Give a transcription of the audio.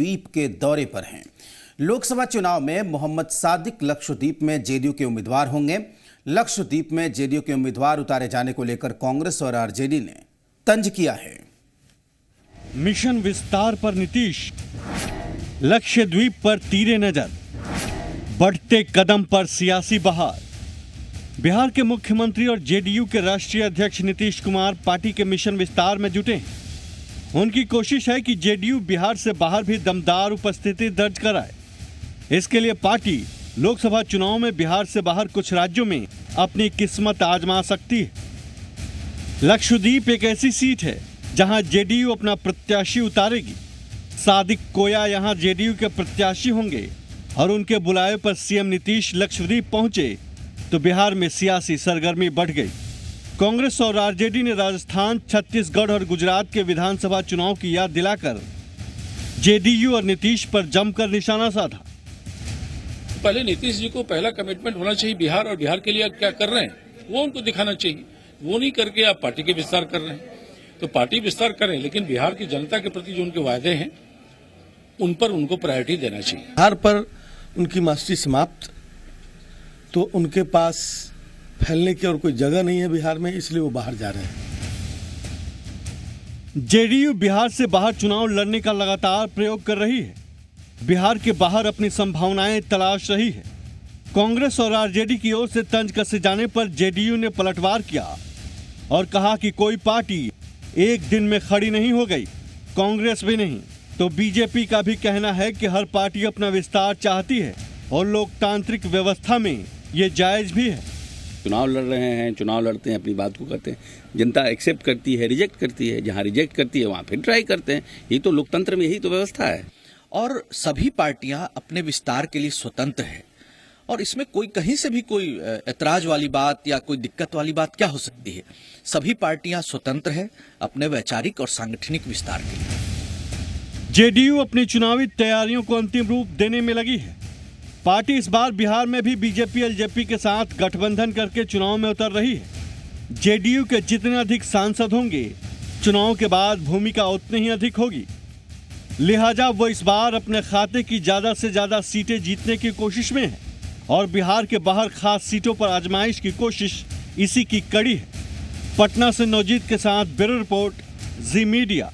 द्वीप के दौरे पर हैं। लोकसभा चुनाव में मोहम्मद सादिक लक्षद्वीप में जेडीयू के उम्मीदवार होंगे। लक्षद्वीप में जेडीयू के उम्मीदवार उतारे जाने को लेकर कांग्रेस और आरजेडी ने तंज किया है। मिशन विस्तार पर नीतीश, लक्षद्वीप पर तीरे नजर, बढ़ते कदम पर सियासी बहार। बिहार के मुख्यमंत्री और जेडीयू के राष्ट्रीय अध्यक्ष नीतीश कुमार पार्टी के मिशन विस्तार में जुटे हैं। उनकी कोशिश है कि जेडीयू बिहार से बाहर भी दमदार उपस्थिति दर्ज कराए। इसके लिए पार्टी लोकसभा चुनाव में बिहार से बाहर कुछ राज्यों में अपनी किस्मत आजमा सकती है। लक्षद्वीप एक ऐसी सीट है जहां जेडीयू अपना प्रत्याशी उतारेगी। सादिक कोया यहां जेडीयू के प्रत्याशी होंगे और उनके बुलावे पर सीएम नीतीश लक्षद्वीप पहुंचे तो बिहार में सियासी सरगर्मी बढ़ गई। कांग्रेस और आरजेडी ने राजस्थान, छत्तीसगढ़ और गुजरात के विधानसभा चुनाव की याद दिलाकर जेडीयू और नीतीश पर जमकर निशाना साधा। पहले नीतीश जी को पहला कमिटमेंट होना चाहिए बिहार, और बिहार के लिए आप क्या कर रहे हैं वो उनको दिखाना चाहिए। वो नहीं करके आप पार्टी के विस्तार कर रहे हैं, तो पार्टी विस्तार करें, लेकिन बिहार की जनता के प्रति जो उनके वायदे हैं उन पर उनको प्रायोरिटी देना चाहिए। बिहार पर उनकी मास्टरी समाप्त, तो उनके पास फैलने की और कोई जगह नहीं है बिहार में, इसलिए वो बाहर जा रहे हैं। जेडीयू बिहार से बाहर चुनाव लड़ने का लगातार प्रयोग कर रही है। बिहार के बाहर अपनी संभावनाएं तलाश रही है। कांग्रेस और आरजेडी की ओर से तंज कसे जाने पर जेडीयू ने पलटवार किया और कहा कि कोई पार्टी एक दिन में खड़ी नहीं हो गई, कांग्रेस भी नहीं। तो बीजेपी का भी कहना है कि हर पार्टी अपना विस्तार चाहती है और लोकतांत्रिक व्यवस्था में ये जायज भी है। चुनाव लड़ रहे हैं, चुनाव लड़ते हैं, अपनी बात को करते हैं, जनता एक्सेप्ट करती है, रिजेक्ट करती है, जहां रिजेक्ट करती है वहां फिर ट्राई करते हैं। ये तो लोकतंत्र में यही तो व्यवस्था है। और सभी पार्टियां अपने विस्तार के लिए स्वतंत्र है और इसमें कोई कहीं से भी कोई ऐतराज वाली बात या कोई दिक्कत वाली बात क्या हो सकती है। सभी पार्टियां स्वतंत्र है अपने वैचारिक और सांगठनिक विस्तार के लिए। जेडीयू अपनी चुनावी तैयारियों को अंतिम रूप देने में लगी है। पार्टी इस बार बिहार में भी बीजेपी एलजेपी के साथ गठबंधन करके चुनाव में उतर रही है। जेडीयू के जितने अधिक सांसद होंगे, चुनाव के बाद भूमिका उतनी ही अधिक होगी। लिहाजा वो इस बार अपने खाते की ज्यादा से ज्यादा सीटें जीतने की कोशिश में है और बिहार के बाहर खास सीटों पर आजमाइश की कोशिश इसी की कड़ी है। पटना से नौजीत के साथ ब्यूरो रिपोर्ट, जी मीडिया।